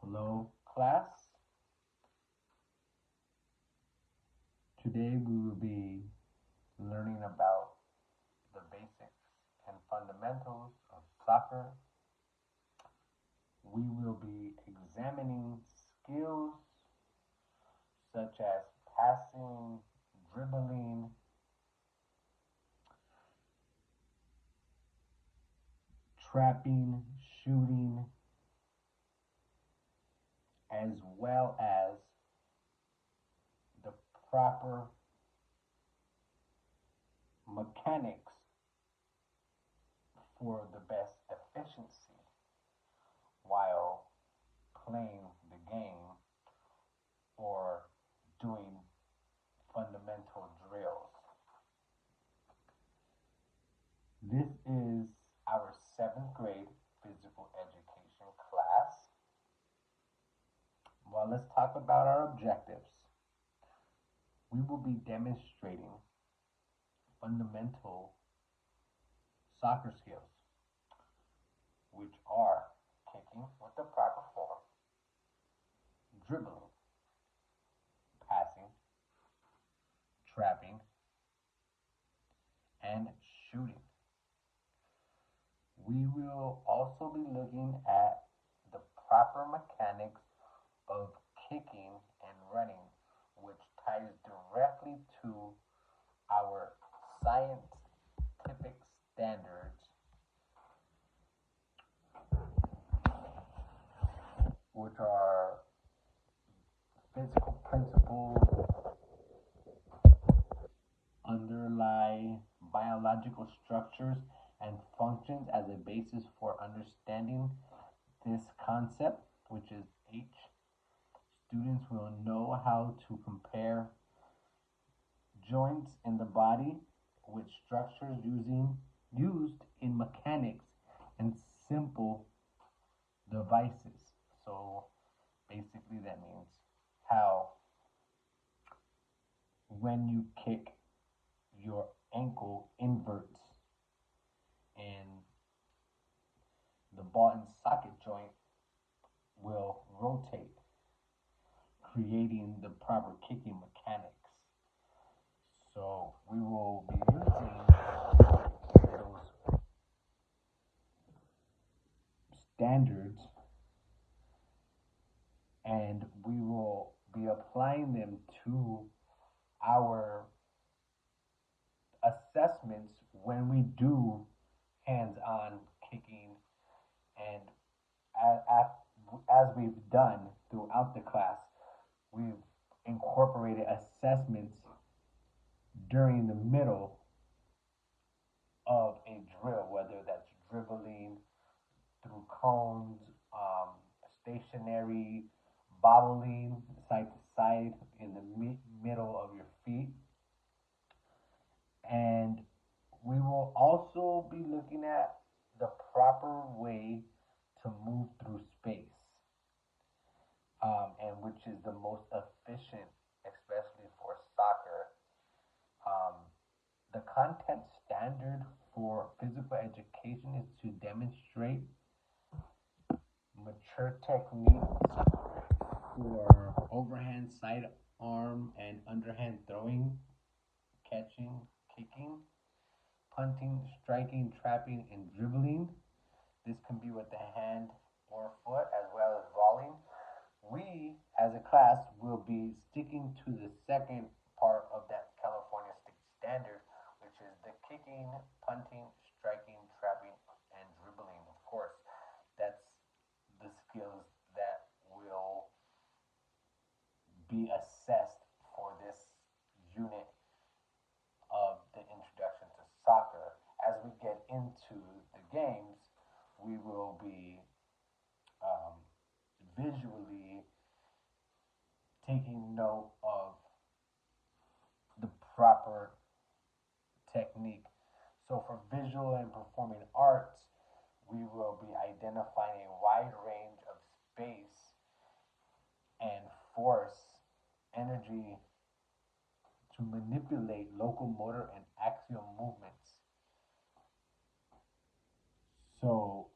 Hello, class. Today we will be learning about the basics and fundamentals of soccer. We will be examining skills such as passing, dribbling, trapping, shooting, as well as the proper mechanics for the best efficiency while playing the game or doing fundamental drills. This is our seventh grade physical education class. Well, let's talk about our objectives. We will be demonstrating fundamental soccer skills, which are kicking with the proper form, dribbling, passing, trapping, and shooting. We will also be looking at the proper mechanics of kicking and running, which ties directly to our scientific standards, which are physical principles underlie biological structures and functions as a basis for understanding this concept, which is H. Students will know how to compare joints in the body with structures used in mechanics and simple devices. So basically that means how when you kick your ankle inverts and the ball and socket joint will rotate, creating the proper kicking mechanics. So we will be using those standards and we will be applying them to our assessments when we do hands-on kicking and as we've done throughout the class, we've incorporated assessments during the middle of a drill, whether that's dribbling through cones, stationary, bobbling side to side in the middle of your feet. And we will also be looking at the proper way to move through space, and which is the most efficient, especially for soccer. Um, the content standard for physical education is to demonstrate mature techniques for overhand side arm and underhand throwing, catching, kicking, punting, striking, trapping, and dribbling. This can be with the hand or foot as well as volleying. We, as a class, will be sticking to the second part of that California State Standard, which is the kicking, punting, striking, trapping, and dribbling. Of course, that's the skills that will be assessed for this unit of the introduction to soccer. As we get into the games, we will be um, visually taking note of the proper technique. So, for visual and performing arts, we will be identifying a wide range of space and force, energy to manipulate locomotor and axial movements. So,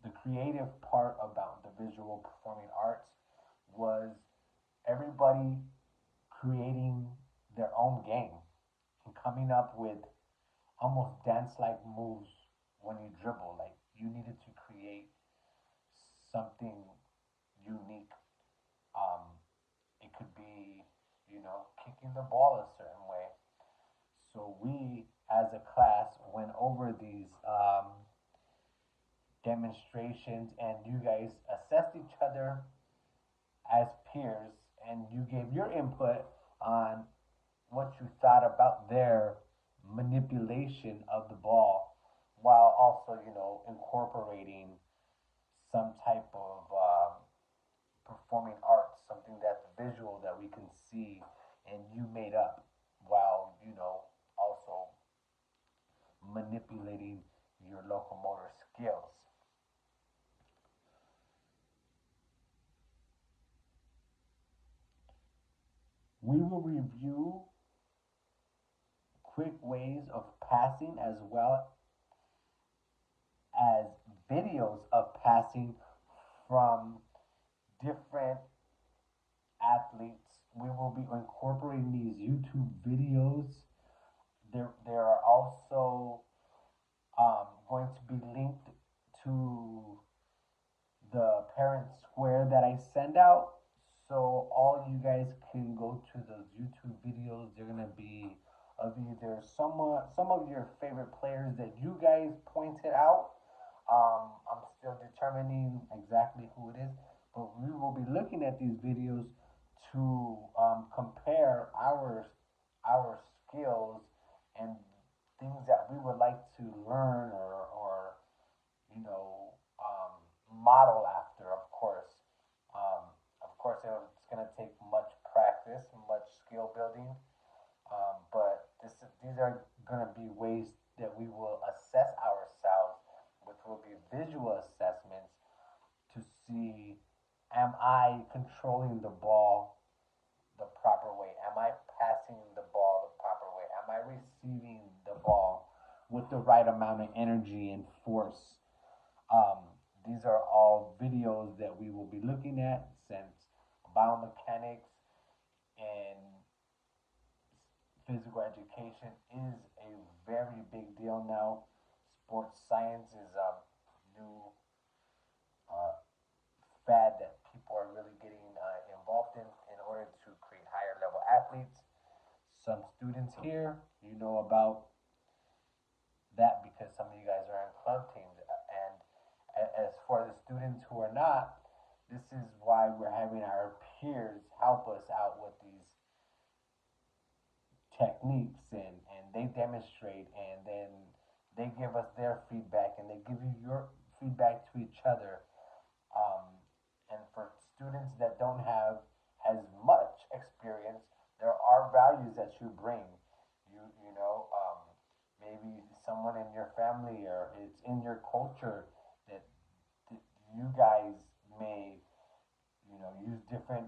the creative part about the visual performing arts was everybody creating their own game and coming up with almost dance like moves when you dribble. Like you needed to create something unique. Um, it could be, kicking the ball a certain way. So we, as a class, went over these demonstrations, and you guys assessed each other as peers, and you gave your input on what you thought about their manipulation of the ball, while also, incorporating some type of performing arts, something that's visual that we can see and you made up, while, also manipulating your locomotor skills. We will review quick ways of passing as well as videos of passing from different athletes. We will be incorporating these YouTube videos. There are also going to be linked to the parent square that I send out. So all you guys can go to those YouTube videos. They're gonna be of either some of your favorite players that you guys pointed out. I'm still determining exactly who it is, but we will be looking at these videos to compare our skills and things that we would like to learn or model after. Of course, it's going to take much practice, much skill building, but these are going to be ways that we will assess ourselves, which will be visual assessments to see, am I controlling the ball the proper way? Am I passing the ball the proper way? Am I receiving the ball with the right amount of energy and force? Um, these are all videos that we will be looking at, since biomechanics and physical education is a very big deal now. Sports science is a new uh, fad that people are really getting involved in order to create higher level athletes. Some students here, you know about that because some of you guys are in club teams. And as for the students who are not, this is why we're having our peers help us out with these techniques, and they demonstrate, and then they give us their feedback, and they give you your feedback to each other. um, and for students that don't have as much experience, there are values that you bring. Maybe someone in your family, or it's in your culture that, that you guys may, use different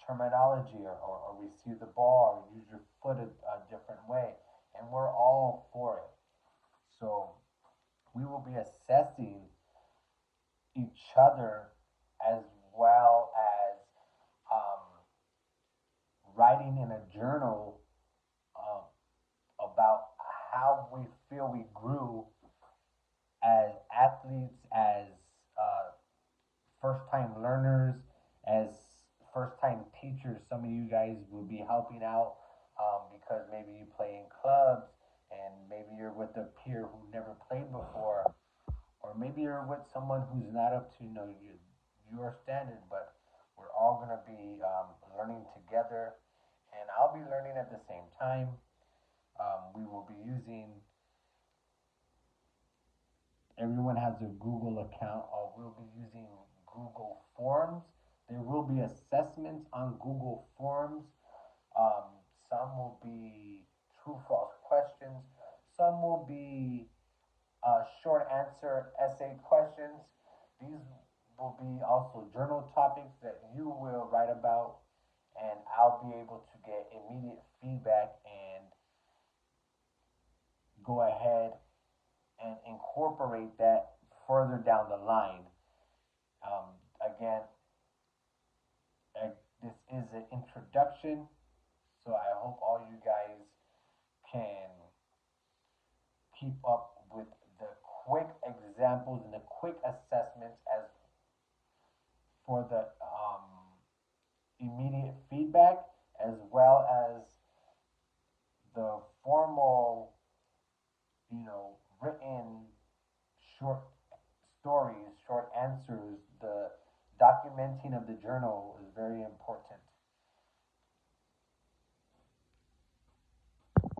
terminology, or receive the ball, or use your foot a different way, and we're all for it. So we will be assessing each other, as well as um, writing in a journal um, about how we feel we grew as athletes, as first time learners, as first time teachers. Some of you guys will be helping out because maybe you play in clubs, and maybe you're with a peer who never played before, or maybe you're with someone who's not up to your standard. But we're all gonna be learning together, and I'll be learning at the same time. We will be using. Everyone has a Google account, or we'll be using Google Forms. There will be assessments on Google Forms. Um, some will be true false questions. Some will be short answer essay questions. These will be also journal topics that you will write about, and I'll be able to get immediate feedback and go ahead and incorporate that further down the line. again, this is an introduction, so I hope all you guys can keep up with the quick examples and the quick assessments as for the immediate feedback, as well as the formal, written short stories, short answers. The documenting of the journal is very important